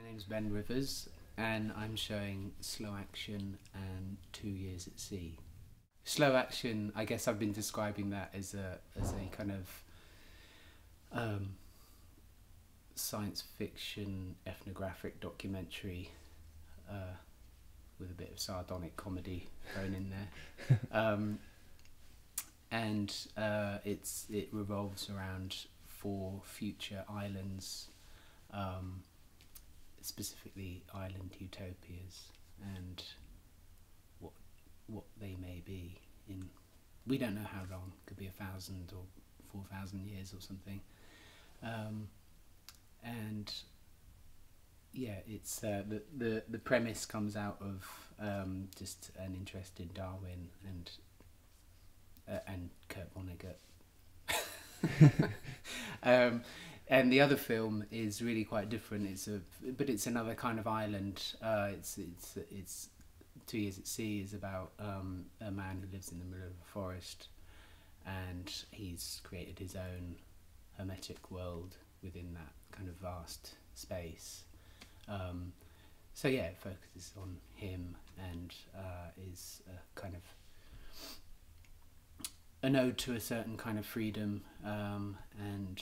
My name's Ben Rivers and I'm showing Slow Action and 2 Years at Sea. Slow Action, I guess I've been describing that as a kind of science fiction ethnographic documentary with a bit of sardonic comedy thrown in there. It revolves around 4 future islands, specifically island utopias, and what they may be in, we don't know how long, could be 1,000 or 4,000 years or something. And yeah, it's the premise comes out of just an interest in Darwin and Kurt Vonnegut. And the other film is really quite different. But it's another kind of island. It's 2 Years at Sea is about a man who lives in the middle of a forest, and he's created his own hermetic world within that kind of vast space. So yeah, it focuses on him and is a kind of an ode to a certain kind of freedom, and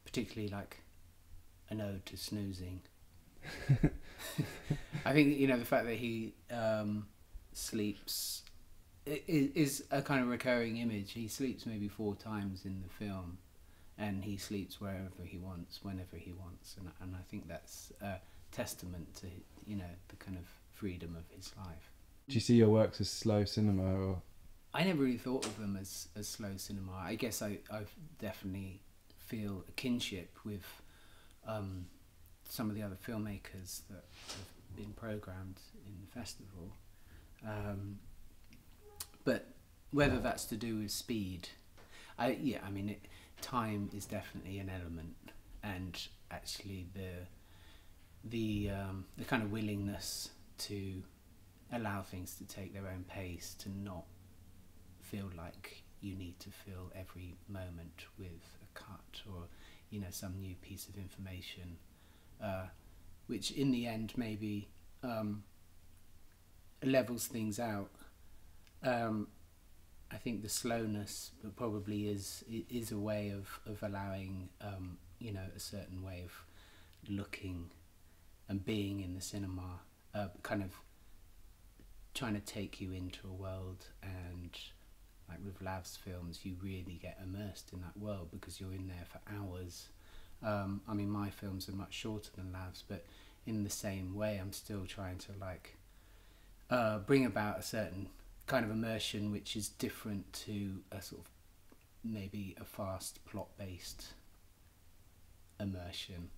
particularly like an ode to snoozing. I think, you know, the fact that he sleeps is a kind of recurring image. He sleeps maybe 4 times in the film, and he sleeps wherever he wants, whenever he wants, and I think that's a testament to, you know, the kind of freedom of his life. Do you see your works as slow cinema, or? I never really thought of them as slow cinema. I guess I definitely feel a kinship with some of the other filmmakers that have been programmed in the festival. But whether that's to do with speed, time is definitely an element, and actually the kind of willingness to allow things to take their own pace, to not feel like you need to fill every moment with a cut or, you know, some new piece of information, which in the end maybe levels things out. I think the slowness probably is a way of allowing, you know, a certain way of looking and being in the cinema, kind of trying to take you into a world. And like with Lav's films, you really get immersed in that world because you're in there for hours. I mean, my films are much shorter than Lav's, but in the same way, I'm still trying to like bring about a certain kind of immersion which is different to a sort of maybe a fast plot-based immersion,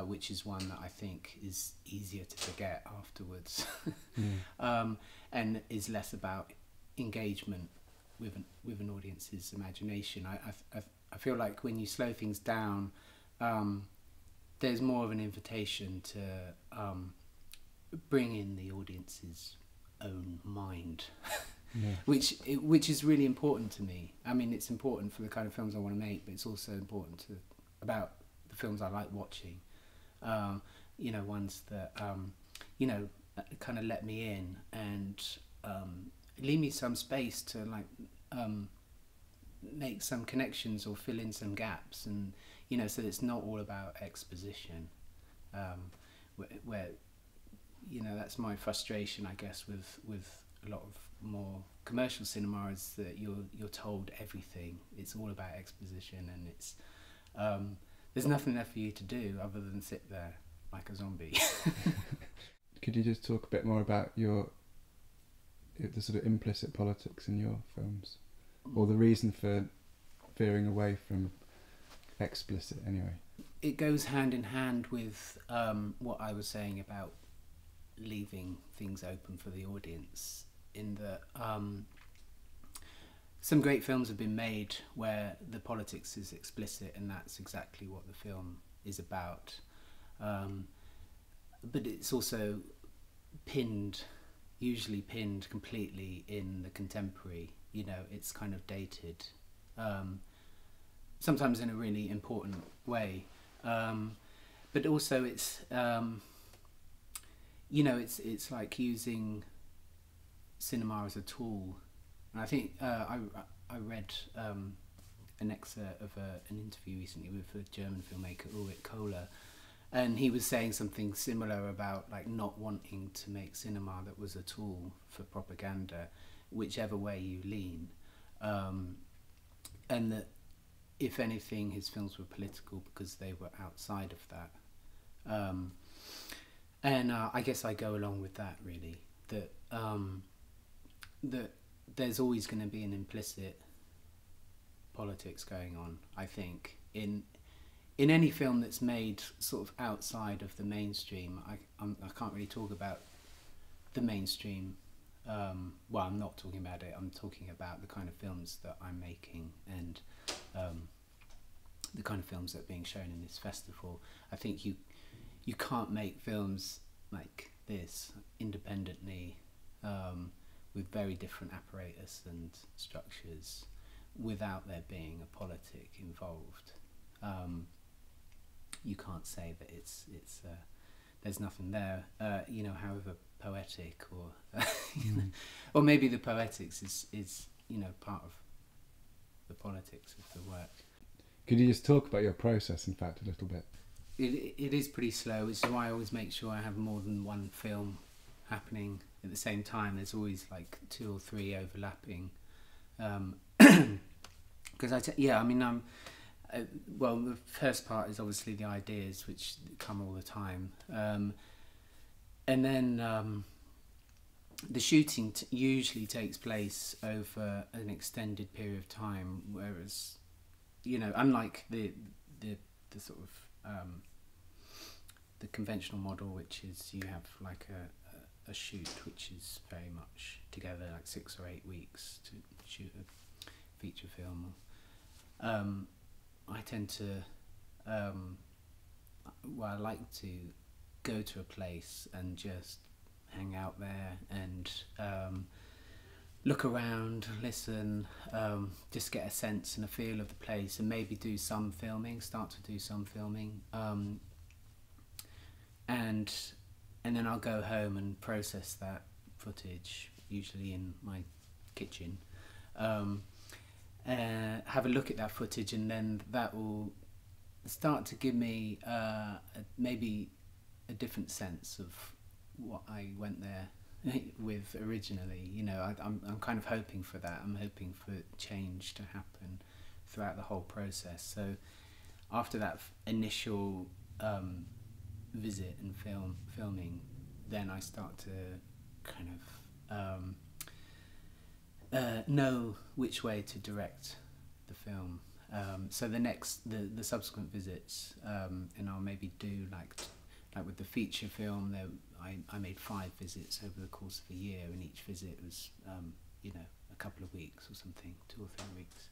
which is one that I think is easier to forget afterwards. And is less about engagement with an audience's imagination. I feel like when you slow things down, there's more of an invitation to bring in the audience's own mind, which is really important to me. I mean, it's important for the kind of films I want to make, but it's also important about the films I like watching. You know, ones that you know, kind of let me in and leave me some space to like make some connections or fill in some gaps, and you know, so it's not all about exposition, where you know, that's my frustration, I guess, with a lot of more commercial cinema, is that you're told everything. It's all about exposition, and it's there's nothing left for you to do other than sit there like a zombie. Could you just talk a bit more about the sort of implicit politics in your films, or the reason for veering away from explicit anyway? It goes hand in hand with what I was saying about leaving things open for the audience, in that some great films have been made where the politics is explicit, and that's exactly what the film is about. But it's also usually pinned completely in the contemporary. You know, it's kind of dated, sometimes in a really important way. but also it's you know, it's like using cinema as a tool. And I think I read an excerpt of an interview recently with a German filmmaker, Ulrich Kohler, and he was saying something similar about like not wanting to make cinema that was a tool for propaganda, whichever way you lean, and that if anything his films were political because they were outside of that, and I guess I go along with that, really, that that there's always going to be an implicit politics going on, I think, in any film that's made sort of outside of the mainstream. I can't really talk about the mainstream. Well, I'm not talking about it. I'm talking about the kind of films that I'm making and the kind of films that are being shown in this festival. I think you can't make films like this independently with very different apparatus and structures without there being a politic involved. You can't say that it's there's nothing there, you know, however poetic or you know, or maybe the poetics is you know part of the politics of the work. Could you just talk about your process, in fact, a little bit? It is pretty slow, which is why I always make sure I have more than one film happening at the same time. There's always like 2 or 3 overlapping. Because I mean, well, the first part is obviously the ideas, which come all the time, and then the shooting usually takes place over an extended period of time. Whereas, you know, unlike the sort of the conventional model, which is you have like a shoot which is very much together, like 6 or 8 weeks to shoot a feature film. I tend to, well, I like to go to a place and just hang out there and look around, listen, just get a sense and a feel of the place, and maybe do some filming, start to do some filming, and then I'll go home and process that footage, usually in my kitchen. Have a look at that footage, and then that will start to give me maybe a different sense of what I went there with originally. You know, I'm kind of hoping for that. I'm hoping for change to happen throughout the whole process. So after that initial visit and filming, then I start to kind of know which way to direct the film. So the subsequent visits, and I'll maybe do like with the feature film, I made 5 visits over the course of a year, and each visit was you know, a couple of weeks or something, 2 or 3 weeks.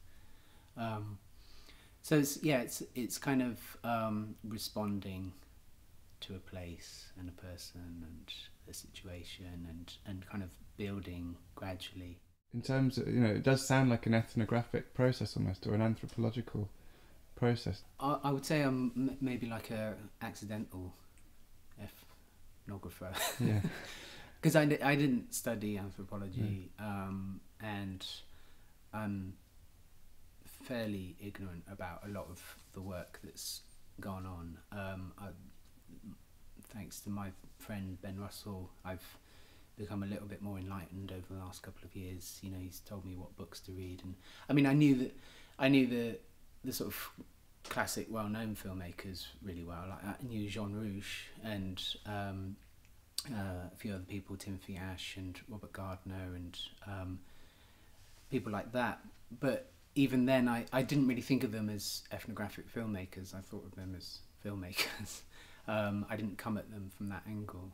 So it's kind of responding to a place and a person and a situation, and kind of building gradually. In terms of, you know, it does sound like an ethnographic process almost, or an anthropological process. I would say I'm maybe like a accidental ethnographer. Yeah. Because I didn't study anthropology, and I'm fairly ignorant about a lot of the work that's gone on. Thanks to my friend Ben Russell, I've become a little bit more enlightened over the last couple of years. You know, he's told me what books to read, and I mean, I knew the sort of classic, well-known filmmakers really well. Like, I knew Jean Rouch and a few other people, Timothy Ash and Robert Gardner, and people like that. But even then, I didn't really think of them as ethnographic filmmakers. I thought of them as filmmakers. I didn't come at them from that angle.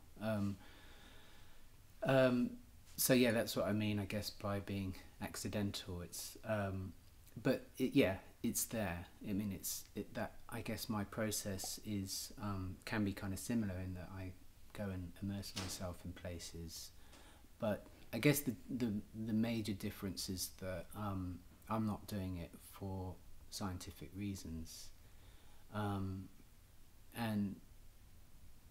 So yeah, that's what I mean, I guess, by being accidental. It's but it's there. I mean, that I guess my process is can be kind of similar in that I go and immerse myself in places, but I guess the major difference is that I'm not doing it for scientific reasons, and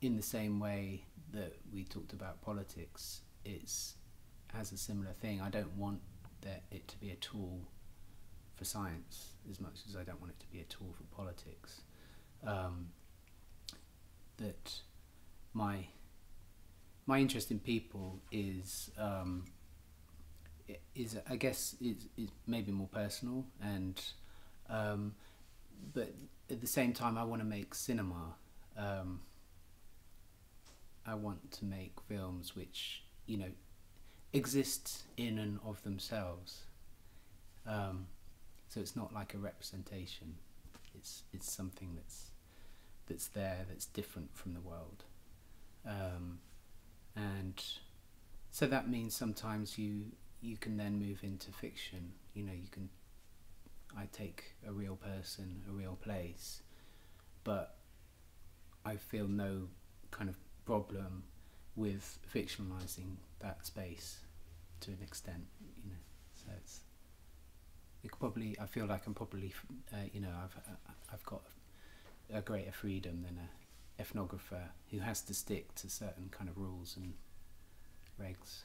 in the same way that we talked about politics, has a similar thing. I don't want it to be a tool for science as much as I don't want it to be a tool for politics. That my interest in people is I guess is maybe more personal, and but at the same time I want to make cinema. I want to make films which, you know, exist in and of themselves. So it's not like a representation. It's something that's there, that's different from the world. And so that means sometimes you can then move into fiction. You know, I take a real person, a real place, but I feel no kind of problem with fictionalizing that space to an extent, you know. So I feel like I'm probably, you know, I've got a greater freedom than a ethnographer who has to stick to certain kind of rules and regs.